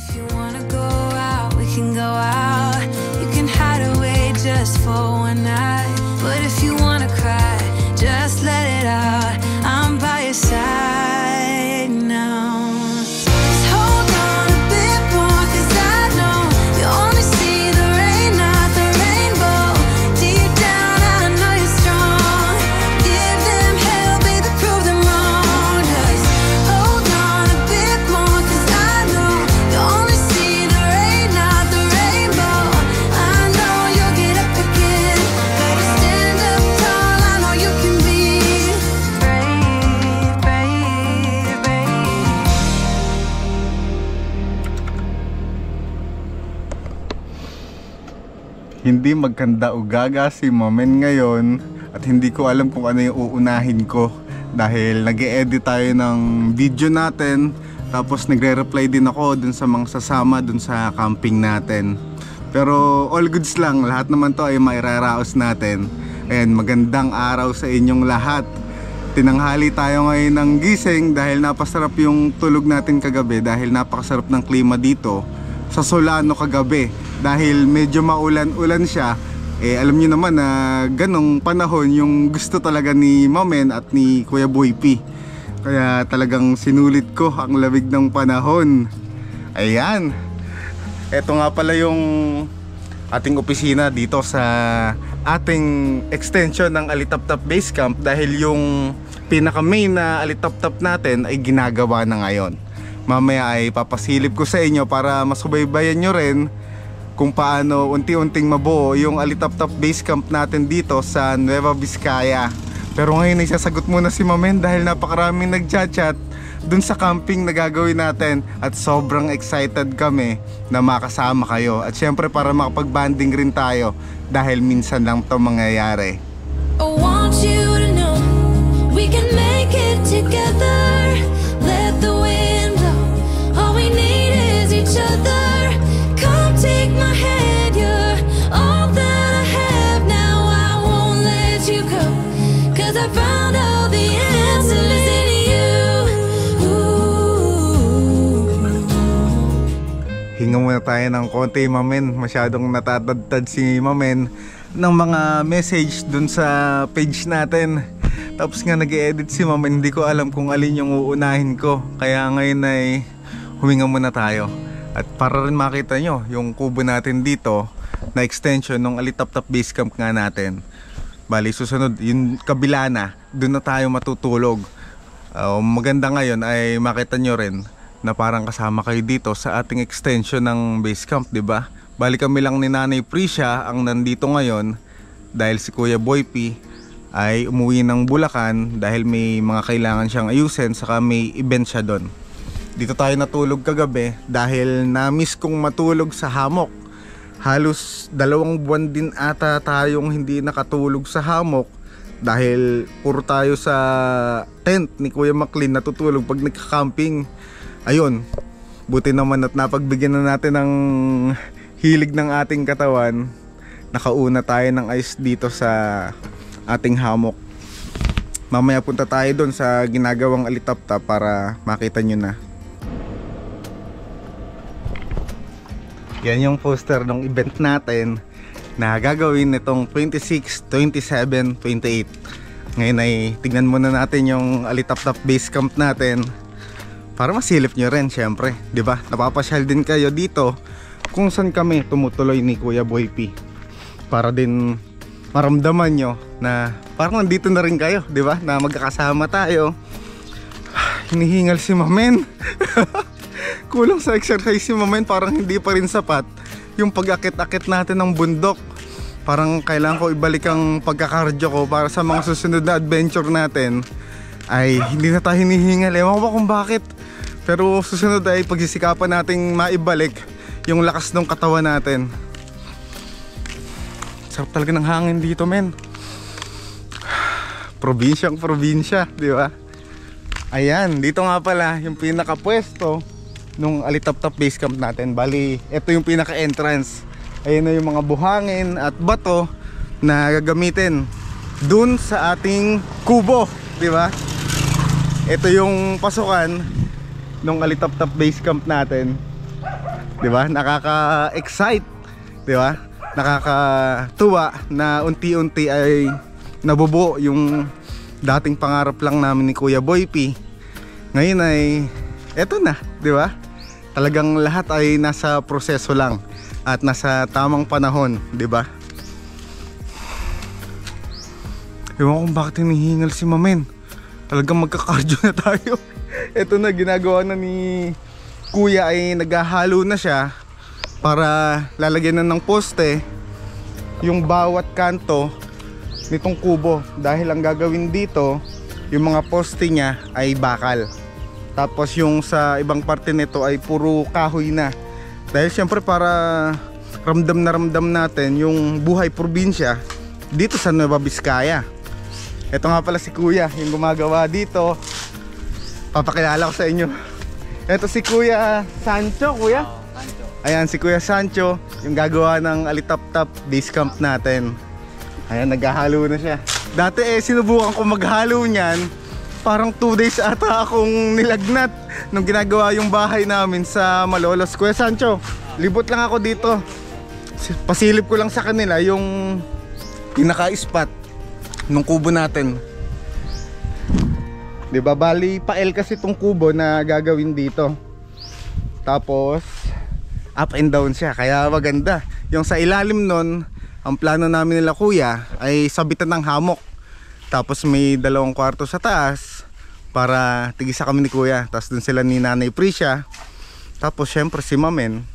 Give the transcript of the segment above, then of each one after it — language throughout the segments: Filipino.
If you wanna go out, we can go out. You can hide away just for one night. But if you wanna cry, just let it out. I'm by your side now. Just hold on a bit more, 'cause I know you only see the rain, not the rainbow. Deep down I know you're strong. Give them hell, baby, prove them wrong. Just hold on a bit more, 'cause I know you only see the rain, not the rainbow. I know you'll get up again. Better stand up tall, I know you can be brave, brave, brave. Hindi magkanda o gaga si Mamen ngayon at hindi ko alam kung ano yung uunahin ko dahil nag-e-edit tayo ng video natin tapos nagre-reply din ako dun sa mga sasama dun sa camping natin. Pero all goods lang, lahat naman to ay mairaraos natin. Ayan, magandang araw sa inyong lahat. Tinanghali tayo ngayon ng gising dahil napasarap yung tulog natin kagabi dahil napakasarap ng klima dito sa Solano kagabi. Dahil medyo maulan-ulan siya, alam niyo naman na ganong panahon yung gusto talaga ni Mamen at ni Kuya Boy P. Kaya talagang sinulit ko ang lamig ng panahon. Ayan. Ito nga pala yung ating opisina dito sa ating extension ng Alitaptap Base Camp dahil yung pinaka main na Alitaptap natin ay ginagawa na ngayon. Mamaya ay papasilip ko sa inyo para masubaybayan nyo rin kung paano unti-unting mabuo yung Alitaptap Base Camp natin dito sa Nueva Vizcaya. Pero ngayon ay sasagot muna si Mamen dahil napakaraming nagchat-chat dun sa camping na gagawin natin at sobrang excited kami na makasama kayo at syempre para makapag-banding rin tayo dahil minsan lang ito mangyayari. I want you to know we can make it together. Let the wind blow. All we need is each other. Come take my hand, you're all that I have now. I won't let you go, 'cause I found all the answers in you. Hinga muna tayo ng konti, Mamen. Masyadong natatadtad si Mamen ng mga message dun sa page natin. Tapos nga nag-e-edit si Mamen, hindi ko alam kung alin yung uunahin ko. Kaya ngayon ay huminga muna tayo. At para rin makita nyo yung kubo natin dito na extension ng Alitaptap Base Camp nga natin. Bali susunod, yung kabila na, dun na tayo matutulog. Maganda ngayon ay makita nyo rin na parang kasama kayo dito sa ating extension ng base camp, di ba? Bali kami lang ni Nanay Prisha ang nandito ngayon dahil si Kuya Boy P ay umuwi ng Bulacan dahil may mga kailangan siyang ayusin saka may event siya doon. Dito tayo natulog kagabi dahil na-miss kong matulog sa hammock. Halos 2 buwan din ata tayong hindi nakatulog sa hammock dahil puro tayo sa tent ni Kuya Maclean natutulog pag nagka-camping. Ayun, buti naman at napagbigyan na natin ng hilig ng ating katawan. Nakauna tayo ng ice dito sa ating hammock. Mamaya punta tayo doon sa ginagawang Alitaptap para makita nyo na. Yan yung poster ng event natin na gagawin nitong 26, 27, 28. Ngayon ay tignan muna natin yung Alitaptap Base Camp natin para masilip nyo rin syempre, di ba? Napapasyal din kayo dito kung saan kami tumutuloy ni Kuya Boy P para din maramdaman nyo na parang nandito na rin kayo, di ba? Na magkakasama tayo. Hinihingal si Mamen. Kulang sa exercise si Mamen, parang hindi pa rin sapat yung pag-akit-akit natin ng bundok. Parang kailangan ko ibalik ang pagkakardio ko para sa mga susunod na adventure natin ay hindi na tayo hinihingal. Ewan ko ba kung bakit, pero susunod ay pagsisikapan nating maibalik yung lakas ng katawan natin. Sarap talaga ng hangin dito, men. Probinsyang probinsya, di ba? Ayan, dito nga pala yung pinakapwesto nung Alitaptap Base Camp natin. Bali, ito yung pinaka-entrance. Ayan na yung mga buhangin at bato na gagamitin dun sa ating kubo, di ba? Ito yung pasukan nung Alitaptap Base Camp natin. 'Di ba? Nakaka-excite, 'di ba? Nakakatuwa na unti-unti ay nabubuo yung dating pangarap lang namin ni Kuya Boy P. Ngayon ay eto na, 'di ba? Talagang lahat ay nasa proseso lang at nasa tamang panahon, 'di ba? Ewan kung bakit hinihingal si Mamen. Talagang magka-cardio na tayo. Eto na, ginagawa na ni Kuya ay naghahalo na siya para lalagyan na ng poste yung bawat kanto nitong kubo. Dahil ang gagawin dito, yung mga poste niya ay bakal. Tapos yung sa ibang parte nito ay puro kahoy na. Dahil syempre para ramdam na ramdam natin yung buhay probinsya dito sa Nueva Vizcaya. Ito nga pala si Kuya, yung gumagawa dito. Papakilala ko sa inyo. Ito si Kuya Sancho, Kuya. Ayan, si Kuya Sancho, yung gagawa ng Alitap-Tap base camp natin. Ayan, naghahalo na siya. Dati sinubukan ko maghalo niyan. Parang 2 days ata akong nilagnat nung ginagawa yung bahay namin sa Malolos. Kuya Sancho, libot lang ako dito. Pasilip ko lang sa kanila yung pinaka-spot nung kubo natin. 'Di ba, bali pa-L kasi tong kubo na gagawin dito. Tapos up and down siya, kaya maganda. Yung sa ilalim nun, ang plano namin nila Kuya ay sabitan ng hamok. Tapos may 2 kwarto sa taas para tigisa kami ni Kuya. Tapos dun sila ni Nanay Prisha. Tapos syempre si Mamen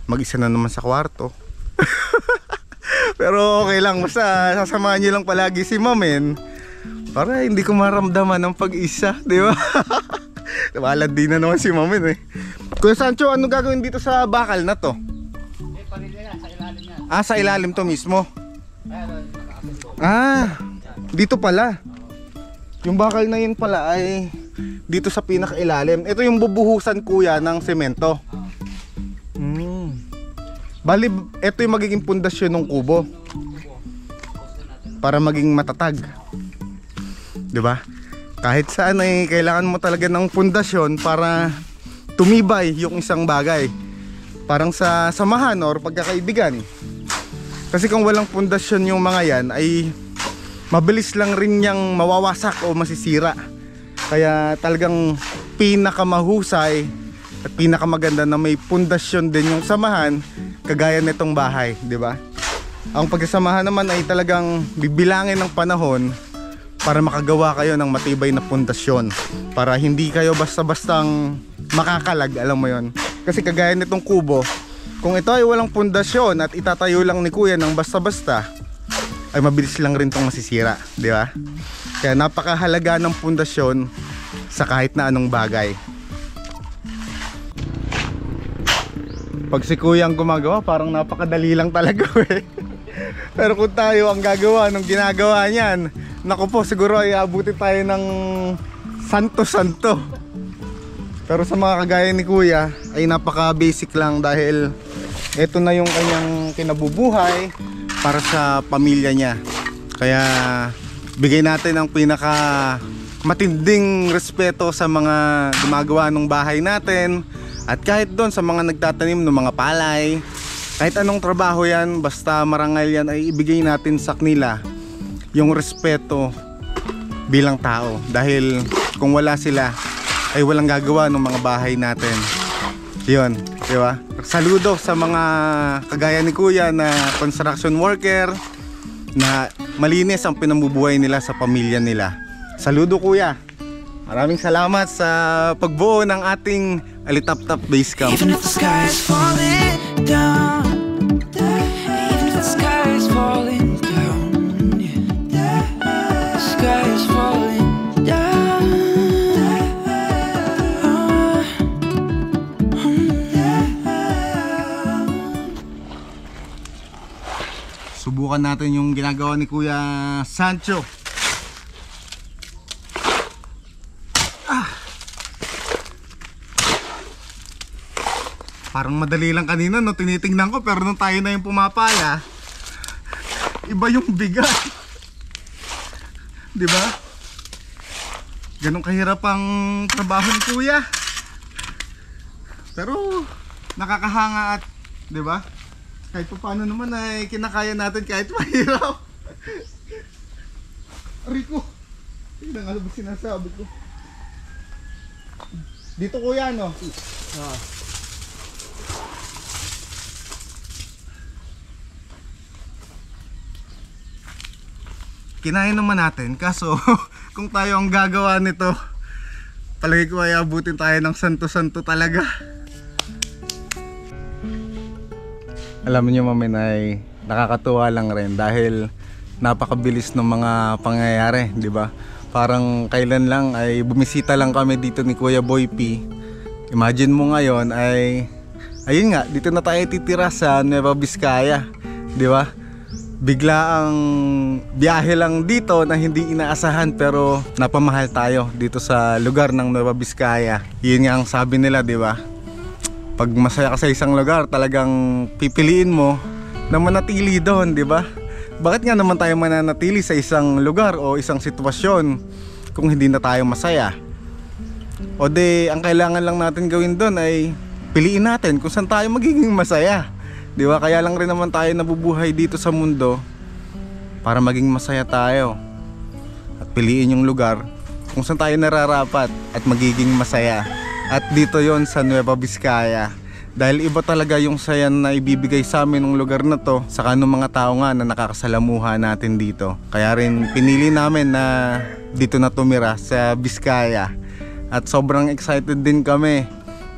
mag-isa na naman sa kwarto. Pero okay lang, basta sasamahan nyo lang palagi si Mamen para hindi ko maramdaman ng pag-isa, di ba? Walad din na naman si Mamen eh. Kuya Sancho, ano gagawin dito sa bakal na to? Sa ilalim yan. Ah, sa ilalim to mismo. Ah, dito pala. Yung bakal na yun pala ay dito sa pinakailalim. Ito yung bubuhusan Kuya ng semento. Bali, ito yung magiging pundasyon ng kubo para maging matatag, 'di ba? Kahit saan ay kailangan mo talaga ng pundasyon para tumibay yung isang bagay. Parang sa samahan or pagkakaibigan. Kasi kung walang pundasyon yung mga yan ay mabilis lang rin niyang mawawasak o masisira. Kaya talagang pinakamahusay at pinakamaganda na may pundasyon din yung samahan, kagaya nitong bahay, di ba? Ang pagsasamahan naman ay talagang bibilangin ng panahon para makagawa kayo ng matibay na pundasyon, para hindi kayo basta-bastang makakalag, alam mo yon. Kasi kagaya nitong kubo, kung ito ay walang pundasyon at itatayo lang ni Kuya ng basta-basta, ay mabilis lang rin itong masisira, di ba? Kaya napakahalaga ng pundasyon sa kahit na anong bagay. Pag si Kuya ang gumagawa, parang napakadali lang talaga eh. Pero kung tayo ang gagawa nung ginagawa niyan, naku po, siguro ay abuti tayo ng santo-santo. Pero sa mga kagaya ni Kuya ay napaka basic lang, dahil ito na yung kanyang kinabubuhay para sa pamilya niya. Kaya bigay natin ang pinaka matinding respeto sa mga gumagawa ng bahay natin. At kahit doon sa mga nagtatanim ng mga palay, kahit anong trabaho yan, basta marangal yan, ay ibigay natin sa kanila yung respeto bilang tao. Dahil kung wala sila, ay walang gagawa ng mga bahay natin. Yun, di ba? Saludo sa mga kagaya ni Kuya na construction worker, na malinis ang pinambubuhay nila sa pamilya nila. Saludo Kuya. Maraming salamat sa pagbuo ng ating Alitap-Tap base camp. Even if the sky is falling down, even if the sky is falling down, the sky is falling down. Subukan natin yung ginagawa ni Kuya Sancho. Parang madali lang kanina, no? Tinitingnan ko, pero nung tayo na yung pumapala, iba yung bigat. Di ba? Ganun kahirap ang trabaho ni Kuya. Pero nakakahanga at, di ba? Kahit pa paano naman ay kinakaya natin kahit mahirap. Rico, hindi nga ba sinasabi ko? Dito kuya, no? Kinaya naman natin, kaso kung tayo ang gagawa nito, palagi ko ay abutin tayo ng santo-santo talaga. Alam niyo mamin ay nakakatuwa lang rin dahil napakabilis ng mga pangyayari, di ba? Parang kailan lang ay bumisita lang kami dito ni Kuya Boy P. Imagine mo ngayon ay ayun nga, dito na tayo titira sa Nueva Vizcaya, di ba? Bigla ang biyahe lang dito na hindi inaasahan pero napamahal tayo dito sa lugar ng Nueva Vizcaya. Yun nga ang sabi nila, di ba? Pag masaya ka sa isang lugar, talagang pipiliin mo na manatili doon, di ba? Bakit nga naman tayo mananatili sa isang lugar o isang sitwasyon kung hindi na tayo masaya? O de, ang kailangan lang natin gawin doon ay piliin natin kung saan tayo magiging masaya. Di ba? Kaya lang rin naman tayo nabubuhay dito sa mundo para maging masaya tayo. At piliin yung lugar kung saan tayo nararapat at magiging masaya. At dito yon sa Nueva Vizcaya. Dahil iba talaga yung saya na ibibigay sa amin ng lugar na to sa kanong mga tao nga na nakakasalamuha natin dito. Kaya rin pinili namin na dito na tumira sa Vizcaya. At sobrang excited din kami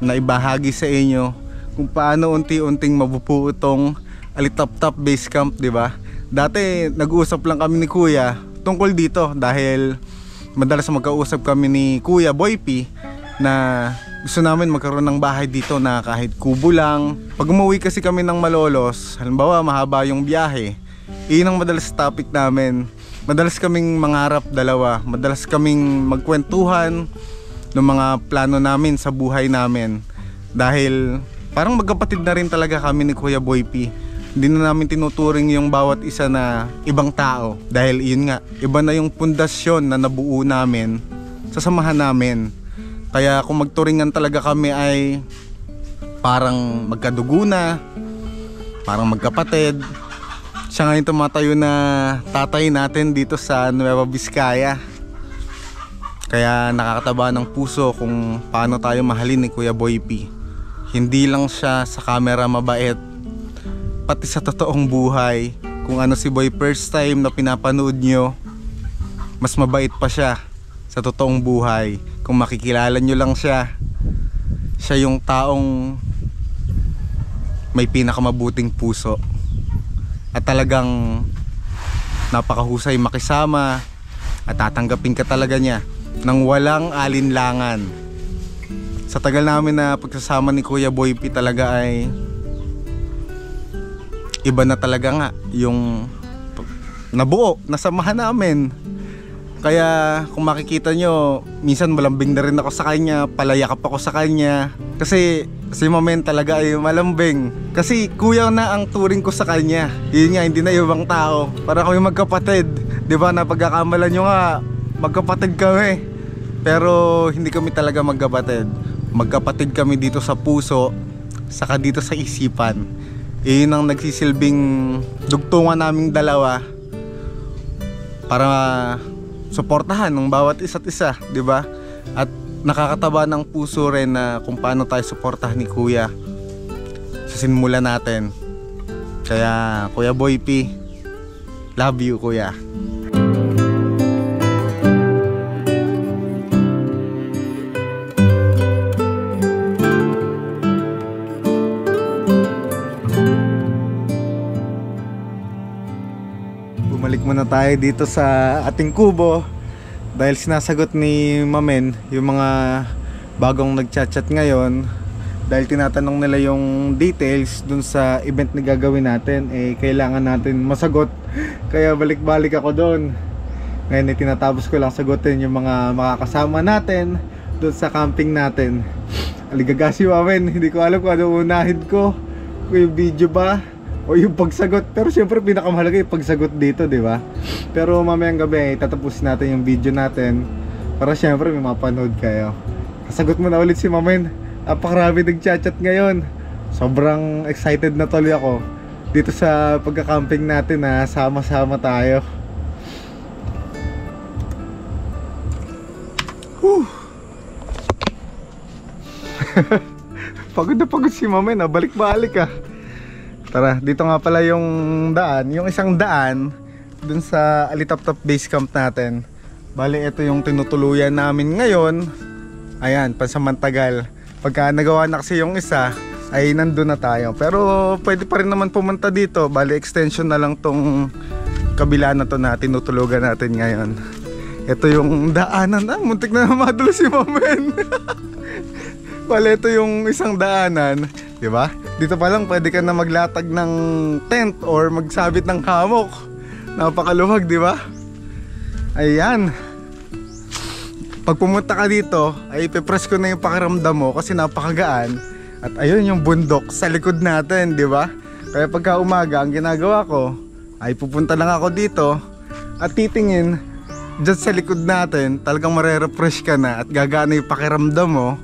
na ibahagi sa inyo kung paano unti-unting mabubuo itong Alitaptap Base Camp, di ba? Dati nag-uusap lang kami ni Kuya tungkol dito dahil madalas magkausap kami ni Kuya Boy P na gusto namin magkaroon ng bahay dito na kahit kubo lang. Pag umuwi kasi kami ng Malolos, halimbawa mahaba yung biyahe, iyon ang madalas topic namin. Madalas kaming mangarap dalawa, madalas kaming magkwentuhan ng mga plano namin sa buhay namin. Dahil parang magkapatid na rin talaga kami ni Kuya Boy P. Hindi na namin tinuturing yung bawat isa na ibang tao. Dahil yun nga, iba na yung pundasyon na nabuo namin sa samahan namin. Kaya kung magturingan talaga kami ay parang magkadugo na, parang magkapatid. Siya nga yung tumatayo na tatay natin dito sa Nueva Vizcaya. Kaya nakakataba ng puso kung paano tayo mahalin ni Kuya Boy P. Hindi lang siya sa camera mabait, pati sa totoong buhay. Kung ano si Boy first time na pinapanood nyo, mas mabait pa siya sa totoong buhay. Kung makikilala nyo lang siya, siya yung taong may pinakamabuting puso. At talagang napakahusay makisama at tatanggapin ka talaga niya nang walang alinlangan. Sa tagal namin na pagsasama ni Kuya Boy P talaga ay iba na talaga nga yung nabuo, nasamahan namin. Kaya kung makikita nyo, minsan malambing na rin ako sa kanya, palayakap ako sa kanya. Kasi si Mamen talaga ay malambing. Kasi kuya na ang turing ko sa kanya. Yun nga, hindi na ibang tao. Para kami magkapatid. Diba, napagkakamalan nyo nga, magkapatid kami. Pero hindi kami talaga magkapatid. Magkapatid kami dito sa puso, saka dito sa isipan. Yun ang nagsisilbing dugtungan naming dalawa para suportahan ng bawat isa't isa, di ba? At nakakataba ng puso rin na kung paano tayo suportahan ni Kuya sa sinimula natin. Kaya Kuya Boy P, love you Kuya. Bumalik muna tayo dito sa ating kubo dahil sinasagot ni Mamen yung mga bagong nagchat-chat ngayon dahil tinatanong nila yung details dun sa event na gagawin natin, eh kailangan natin masagot. Kaya balik-balik ako doon. Ngayon eh tinatapos ko lang sagutin yung mga makakasama natin dun sa camping natin. Aligagasi Mamen, hindi ko alam kung ano unahin ko, kung yung video ba o yung pagsagot. Pero syempre pinakamahalaga yung pagsagot dito, di ba? Pero mamayang gabi tatapusin natin yung video natin para syempre may mapanood kayo. Kasagot mo na ulit si Mamen. Napakarami nag-chat-chat ngayon. Sobrang excited na tuloy ako dito sa pagka-camping natin na sama-sama tayo. Pagod na pagod si Mama, balik-balik ah. Tara, dito nga pala yung daan, yung isang daan dun sa Alitaptap Base Camp natin. Bali, ito yung tinutuluyan namin ngayon. Ayan, pansamantagal. Pagka nagawa na kasi yung isa, ay nandun na tayo. Pero pwede pa rin naman pumunta dito. Bali, extension na lang tong kabila na to na tinutulugan natin ngayon. Ito yung daanan. Muntik na madulo si Mamen. Bali, ito yung isang daanan. Diba? Dito pa lang pwede ka na maglatag ng tent or magsabit ng hammock. Napakaluwag, diba? Ayan. Pag pumunta ka dito, ay ipipress ko na yung pakiramdam mo kasi napakagaan. At ayun yung bundok sa likod natin, di ba? Kaya pagka umaga, ang ginagawa ko ay pupunta lang ako dito at titingin dyan sa likod natin. Talagang marerefresh ka na at gagana yung pakiramdam mo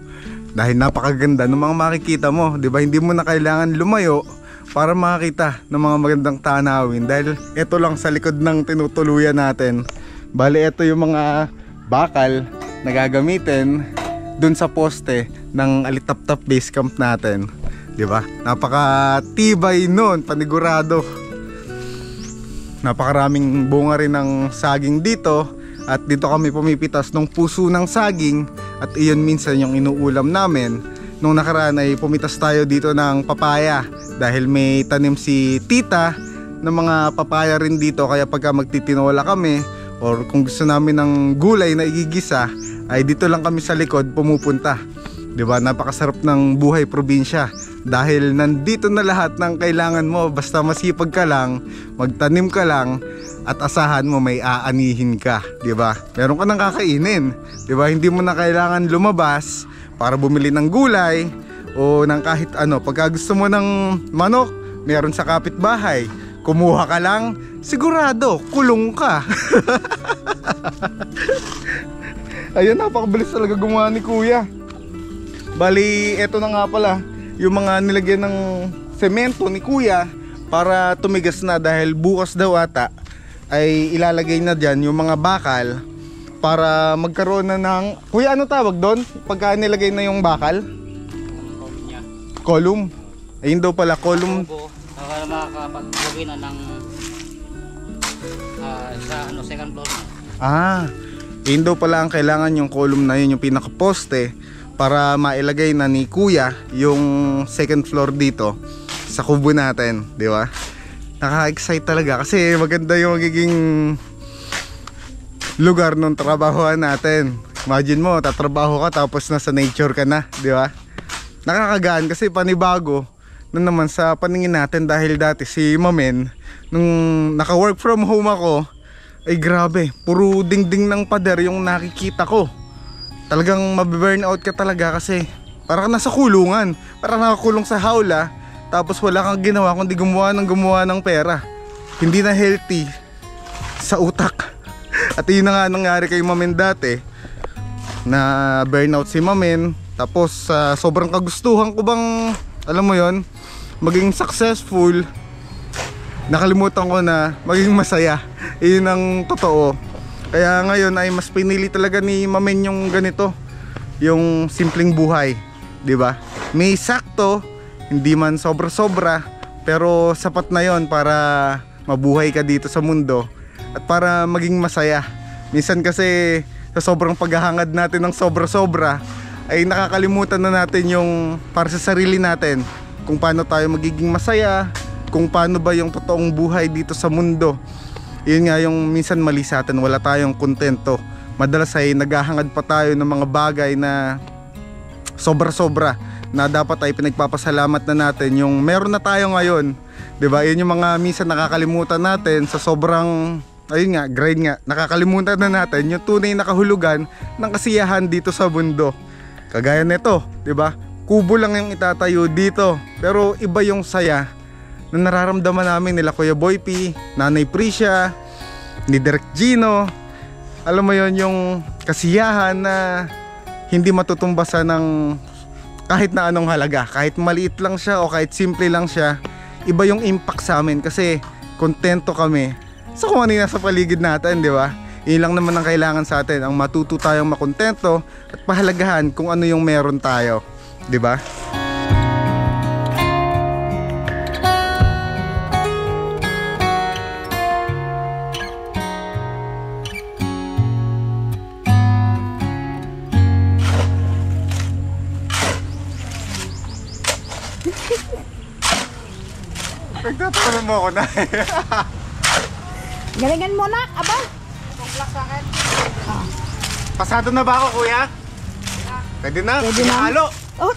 dahil napakaganda ng mga makikita mo, di ba? Hindi mo na kailangan lumayo para makakita ng mga magandang tanawin dahil ito lang sa likod ng tinutuluyan natin. Bali, ito yung mga bakal na gagamitin dun sa poste ng Alitaptap Base Camp natin, di ba? Napakatibay nun, panigurado. Napakaraming bunga rin ng saging dito at dito kami pumipitas ng puso ng saging at iyon minsan yung inuulam namin. Nung nakaraan ay pumitas tayo dito ng papaya dahil may tanim si tita ng mga papaya rin dito, kaya pagka magtitinola kami or kung gusto namin ng gulay na igigisa ay dito lang kami sa likod pumupunta. Diba? Napakasarap ng buhay probinsya dahil nandito na lahat ng kailangan mo, basta masipag ka lang, magtanim ka lang at asahan mo may aanihin ka, diba? Meron ka nang kakainin, diba? Hindi mo na kailangan lumabas para bumili ng gulay o ng kahit ano. Pagka gusto mo ng manok, meron sa kapitbahay, kumuha ka lang, sigurado kulong ka. Ayun, napakabilis talaga gumawa ni Kuya. Bali, eto na nga pala yung mga nilagyan ng semento ni Kuya para tumigas na dahil bukas daw ata ay ilalagay na dyan yung mga bakal para magkaroon na ng... Kuya, ano tawag doon? Pagka nilagay na yung bakal? Column. Ayun daw pala, column. Para makapaglagay na ng sa second floor na. Yun daw pala ang kailangan, yung column na yun, yung pinakaposte para mailagay na ni Kuya yung second floor dito sa kubo natin, di ba? Nakaka-excite talaga kasi maganda yung magiging lugar ng trabahoan natin. Imagine mo, tatrabaho ka tapos nasa nature ka na, di ba? Nakakagaan kasi panibago na naman sa paningin natin dahil dati si Mamen, nung naka-work from home ako, ay grabe, puro dingding ng pader yung nakikita ko. Talagang mabiburnout ka talaga kasi parang nasa kulungan, parang nakakulong sa hawla, tapos wala kang ginawa kundi gumawa ng pera. Hindi na healthy sa utak. At yun na nga nangyari kay Mamen dati, na burnout si Mamen. Tapos sobrang kagustuhan ko bang, alam mo yon, maging successful, nakalimutan ko na maging masaya. Yun ang totoo. Kaya ngayon ay mas pinili talaga ni Mamen yung ganito, yung simpleng buhay, di ba? May sakto, hindi man sobra-sobra, pero sapat na yon para mabuhay ka dito sa mundo at para maging masaya. Minsan kasi sa sobrang paghahangad natin ng sobra-sobra ay nakakalimutan na natin yung para sa sarili natin, kung paano tayo magiging masaya, kung paano ba yung totoong buhay dito sa mundo. Yun nga yung minsan mali sa atin, wala tayong kontento. Madalas ay naghahangad pa tayo ng mga bagay na sobra-sobra na dapat ay pinagpapasalamat na natin yung meron na tayo ngayon, diba? Yun yung mga minsan nakakalimutan natin sa sobrang, ayun nga, grind nga. Nakakalimutan na natin yung tunay na kahulugan ng kasiyahan dito sa mundo. Kagaya nito, diba? Kubo lang yung itatayo dito, pero iba yung saya na nararamdaman namin nila Kuya Boy P, Nanay Prisha, ni Direk Gino. Alam mo yon, yung kasiyahan na hindi matutumbasan ng kahit na anong halaga, kahit maliit lang siya o kahit simple lang siya, iba yung impact sa amin kasi kontento kami sa kung ano yung nasa paligid natin, di ba? Yun lang naman ang kailangan sa atin, ang matuto tayong makontento at pahalagahan kung ano yung meron tayo, di ba? Nagtatawanan mo ako na. Galingan mo na, aba. Pasado na ba ako, kuya? Pwede na? Pwede na. Halo! Oh,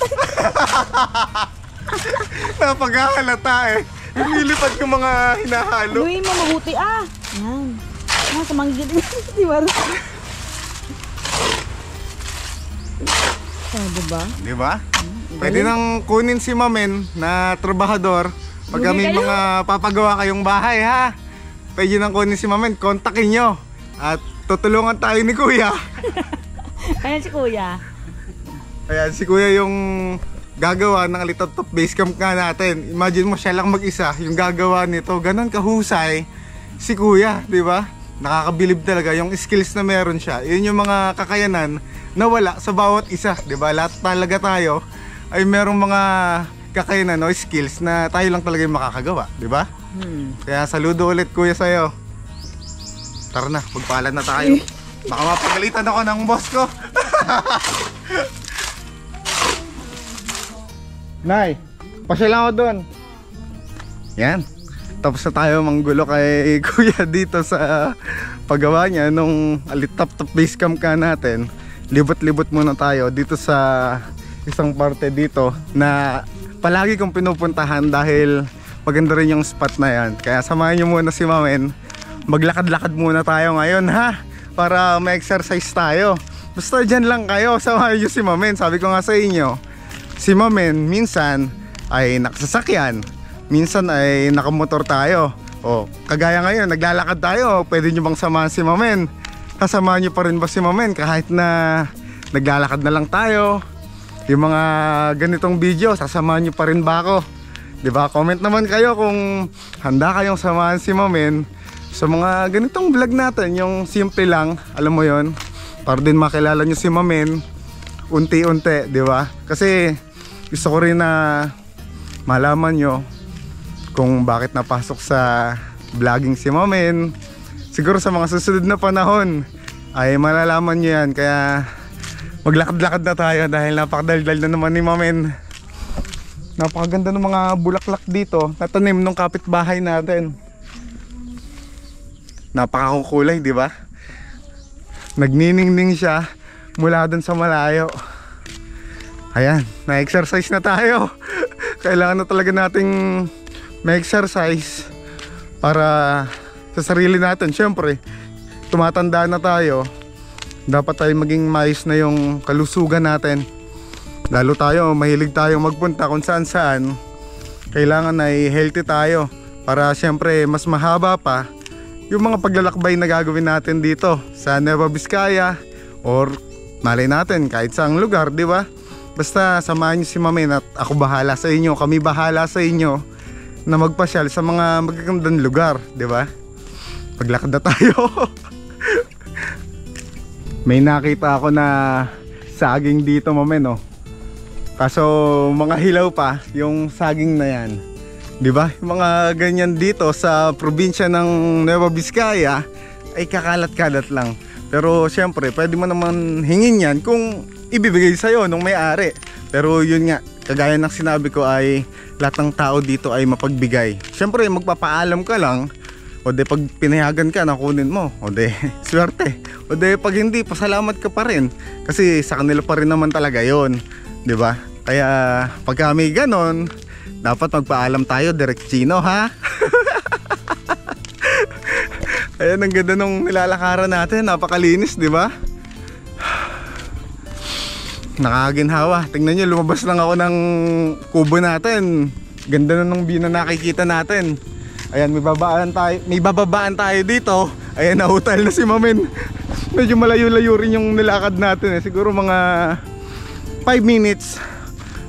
Napaghahalata eh. Lumilipad yung mga hinahalo. luwi mo mabuti ah. Yan. Ah, sa manggit. Di ba? Ah, diba? Di ba? Pwede nang kunin si Mamen na trabahador. Pag Lugi may kayo? mga papagawa kayong bahay ha. Pwede nang kunin si Mamen. Kontakin nyo. At tutulungan tayo ni kuya. Ayan si kuya. Ayan, si kuya yung gagawa ng Little Top Basecamp nga natin. Imagine mo siya lang mag-isa yung gagawa nito. Ganon kahusay si kuya, di ba? Nakakabilib talaga yung skills na meron siya. Yun yung mga kakayanan na wala sa bawat isa, di ba? Lahat talaga tayo ay merong mga kakayanan o skills na tayo lang talaga yung makakagawa, di ba? Kaya saludo ulit kuya sa'yo. Tara na, magpaalam na tayo. Baka mapagalitan ako ng boss ko. Nay, pasya lang ako doon. Yan. Tapos na tayo manggulo kay kuya dito sa paggawa niya nung Little Top Basecamp ka natin. Libot-libot muna tayo dito sa isang parte dito na palagi kong pinupuntahan dahil maganda rin yung spot na yan. Kaya samahan nyo muna si Mamen. Maglakad-lakad muna tayo ngayon ha, para ma-exercise tayo. Basta dyan lang kayo, samahan nyo si Mamen. Sabi ko nga sa inyo, si Mamen minsan ay nakasasakyan, minsan ay nakamotor tayo. O kagaya ngayon, naglalakad tayo. Pwede nyo bang samahan si Mamen? Kasamahan nyo pa rin ba si Mamen kahit na naglalakad na lang tayo? Yung mga ganitong video, sasamahan nyo pa rin ba ako? Diba? Comment naman kayo kung handa kayong samahan si Mamen sa mga ganitong vlog natin. Yung simple lang, alam mo yon, para din makilala nyo si Mamen unti-unti, diba? Kasi gusto ko rin na malaman nyo kung bakit napasok sa vlogging si Mamen. Siguro sa mga susunod na panahon ay malalaman nyo yan. Kaya maglakad-lakad na tayo dahil napakadaldal na naman ni Mamen. Napakaganda ng mga bulaklak dito na tanim ng kapitbahay natin. Napakakukulay, di ba? Nagniningning siya mula dun sa malayo. Ayan, na-exercise na tayo. Kailangan na talaga nating ma-exercise para sa sarili natin. Siyempre, tumatanda na tayo. Dapat tayo maging maayos na yung kalusugan natin. Lalo tayo, mahilig tayong magpunta kung saan saan. Kailangan ay healthy tayo para siyempre mas mahaba pa yung mga paglalakbay na gagawin natin dito sa Nueva Vizcaya or malay natin kahit saang lugar, di ba? Basta samahan niyo si Mamen at ako bahala sa inyo, kami bahala sa inyo na magpasyal sa mga magagandang lugar, di ba? Paglakad na tayo. May nakita ako na saging dito, Mamen, oh. Kaso mga hilaw pa yung saging na yan. Di ba? Yung mga ganyan dito sa probinsya ng Nueva Vizcaya ay kakalat-kalat lang. Pero syempre, pwede mo naman hingin yan kung ibibigay sa'yo nung may-ari. Pero yun nga, kagaya ng sinabi ko ay lahat ng tao dito ay mapagbigay. Syempre, magpapaalam ka lang. O de pag pinayagan ka, nakunin mo. O de swerte. O de pag hindi, pasalamat ka pa rin. Kasi sa kanila pa rin naman talaga yon, di ba? Kaya pag kami ganon, dapat magpaalam tayo direct Chino, ha? Ayan, ang ganda nung nilalakaran natin. Napakalinis, di ba? Nakakaginhawa. Tingnan nyo, lumabas lang ako ng kubo natin. Ganda na ng view na nakikita natin. Ayan, may bababaan tayo dito. Ayan, nahutal na si Mamen. Medyo malayo-layo rin yung nilakad natin, eh. Siguro mga 5 minutes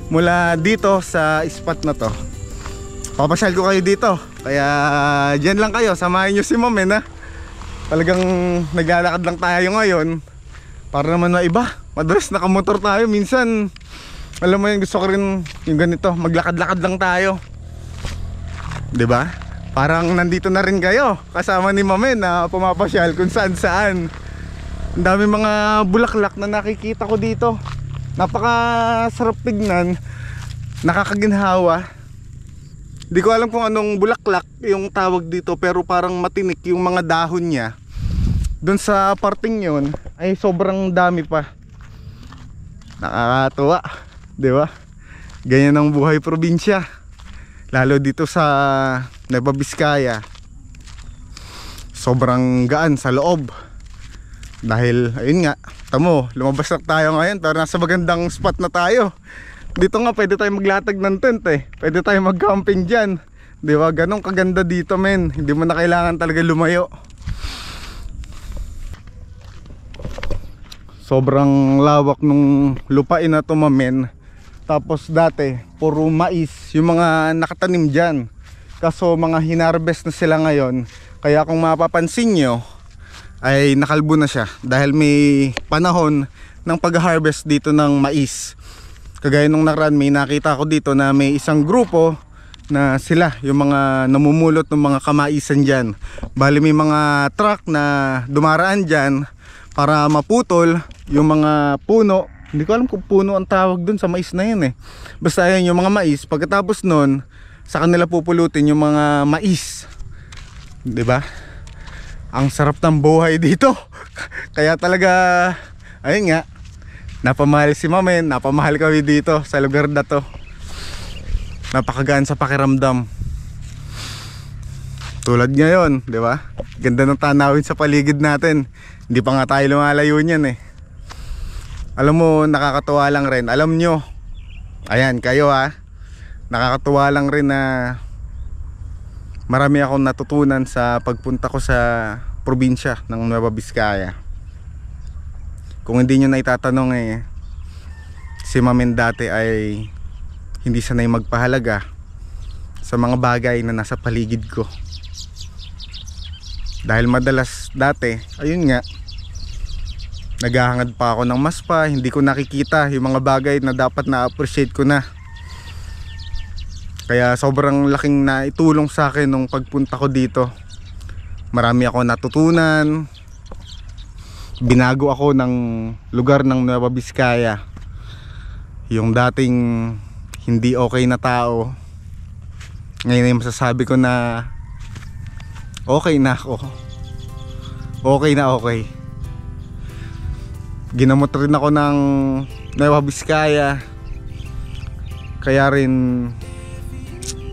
mula dito sa spot na to. Papasyal ko kayo dito. Kaya dyan lang kayo, samahin nyo si Mamen ha. Talagang naglalakad lang tayo ngayon para naman maiba. Madalas nakamotor tayo. Minsan, alam mo yun, gusto ko rin yung ganito, maglakad-lakad lang tayo. 'Di ba? Parang nandito na rin kayo kasama ni Mamen na pumapasyal kung saan-saan. Ang dami mga bulaklak na nakikita ko dito. Napakasarap tignan, nakakaginhawa. Di ko alam kung anong bulaklak yung tawag dito, pero parang matinik yung mga dahon niya. Doon sa parting yun ay sobrang dami pa. Nakakatuwa, di ba? Ganyan ang buhay probinsya. Lalo dito sa Nueva Vizcaya. Sobrang gaan sa loob. Dahil ayun nga, tamo, lumabas na tayo ngayon pero nasa magandang spot na tayo. Dito nga pwede tayo maglatag ng tent eh. Pwede tayo mag-camping dyan. Di ba? Ganong kaganda dito men. Hindi mo na kailangan talaga lumayo. Sobrang lawak nung lupain na to Mamen. Tapos dati puro mais yung mga nakatanim dyan. Kaso mga hinarvest na sila ngayon. Kaya kung mapapansin nyo ay nakalbo na siya. Dahil may panahon ng pag-harvest dito ng mais. Kagaya nung nakaraan may nakita ko dito na may isang grupo na sila yung mga namumulot ng mga kamaisan dyan. Bali may mga truck na dumaraan dyan para maputol yung mga puno. Hindi ko alam kung puno ang tawag dun sa mais na yun eh. Basta yan yung mga mais. Pagkatapos nun, sa kanila pupulutin yung mga mais. Diba? Ang sarap ng buhay dito. Kaya talaga, ayun nga, napamahal si Mamen, napamahal kami dito sa lugar na to. Napakagaan sa pakiramdam. Tulad ngayon, diba? Ganda ng tanawin sa paligid natin. Hindi pa nga tayo lumalayo niyan eh. Alam mo, nakakatuwa lang rin. Alam nyo, ayan, kayo ha, nakakatuwa lang rin na marami akong natutunan sa pagpunta ko sa probinsya ng Nueva Vizcaya. Kung hindi nyo na itatanong eh, si Mamen dati ay hindi sanay magpahalaga sa mga bagay na nasa paligid ko. Dahil madalas dati, ayun nga, naghahangad pa ako ng mas pa, hindi ko nakikita yung mga bagay na dapat na-appreciate ko na. Kaya sobrang laking naitulong sa akin nung pagpunta ko dito. Marami ako natutunan. Binago ako ng lugar ng Nueva Vizcaya. Yung dating hindi okay na tao, ngayon ay masasabi ko na okay na ako. Okay na okay. Ginamot rin ako ng Nueva Vizcaya. Kaya rin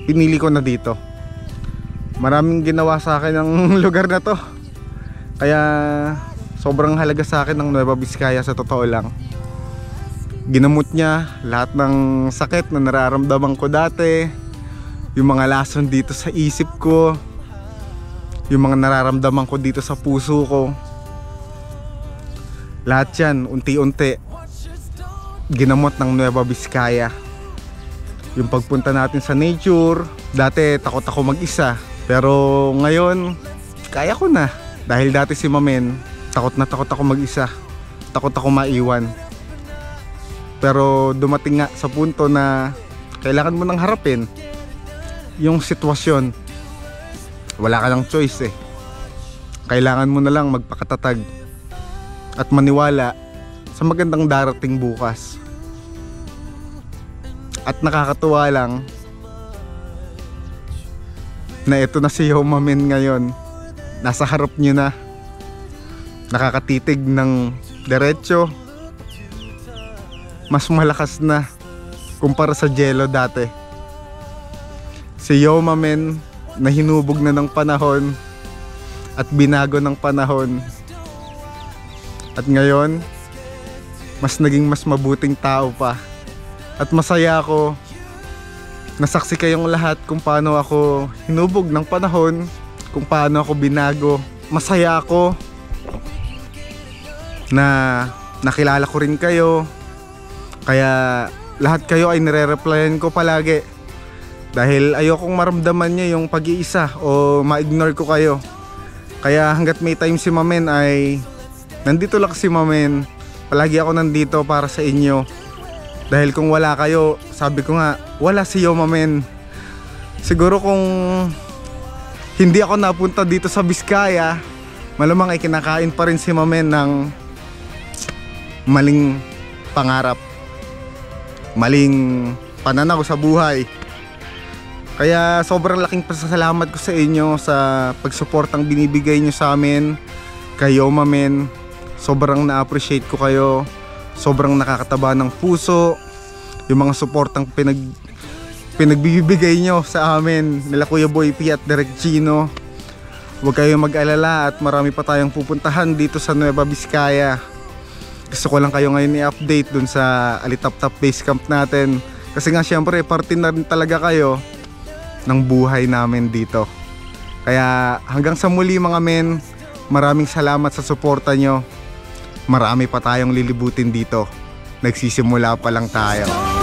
pinili ko na dito. Maraming ginawa sa akin ng lugar na to. Kaya sobrang halaga sa akin ng Nueva Vizcaya sa totoo lang. Ginamot niya lahat ng sakit na nararamdaman ko dati. Yung mga lason dito sa isip ko. Yung mga nararamdaman ko dito sa puso ko. Lahat yan, unti-unti ginamot ng Nueva Vizcaya. Yung pagpunta natin sa nature, dati takot ako mag-isa. Pero ngayon, kaya ko na. Dahil dati si Mamen, takot na takot ako mag-isa. Takot ako maiwan. Pero dumating nga sa punto na kailangan mo nang harapin yung sitwasyon. Wala ka ng choice eh. Kailangan mo na lang magpakatatag at maniwala sa magandang darating bukas. At nakakatuwa lang na ito na si Mamen ngayon. Nasa harap nyo na. Nakakatitig ng diretso. Mas malakas na kumpara sa Jello dati. Si Mamen na hinubog na ng panahon at binago ng panahon. At ngayon, mas naging mas mabuting tao pa. At masaya ako, nasaksi kayong lahat kung paano ako hinubog ng panahon, kung paano ako binago. Masaya ako na nakilala ko rin kayo. Kaya lahat kayo ay nire-replyan ko palagi. Dahil ayokong maramdaman niya yung pag-iisa o ma-ignore ko kayo. Kaya hanggat may time si Mamen ay nandito lang si Mamen. Palagi ako nandito para sa inyo. Dahil kung wala kayo, sabi ko nga, wala si Mamen. Siguro kung hindi ako napunta dito sa Biskaya, malamang ay kinakain pa rin si Mamen ng maling pangarap, maling pananaw sa buhay. Kaya sobrang laking pasasalamat ko sa inyo sa pagsuportang binibigay nyo sa amin. Kayo Mamen, sobrang na-appreciate ko kayo. Sobrang nakakataba ng puso yung mga suportang pinagbibigay nyo sa amin nila Kuya Boy P at Direk Gino. Huwag kayong mag-alala at marami pa tayong pupuntahan dito sa Nueva Vizcaya. Gusto ko lang kayo ngayon i-update dun sa Alitap-Tap Base Camp natin. Kasi nga syempre parte na rin talaga kayo ng buhay namin dito. Kaya hanggang sa muli mga men, maraming salamat sa suporta nyo. Marami pa tayong lilibutin dito. Nagsisimula pa lang tayo.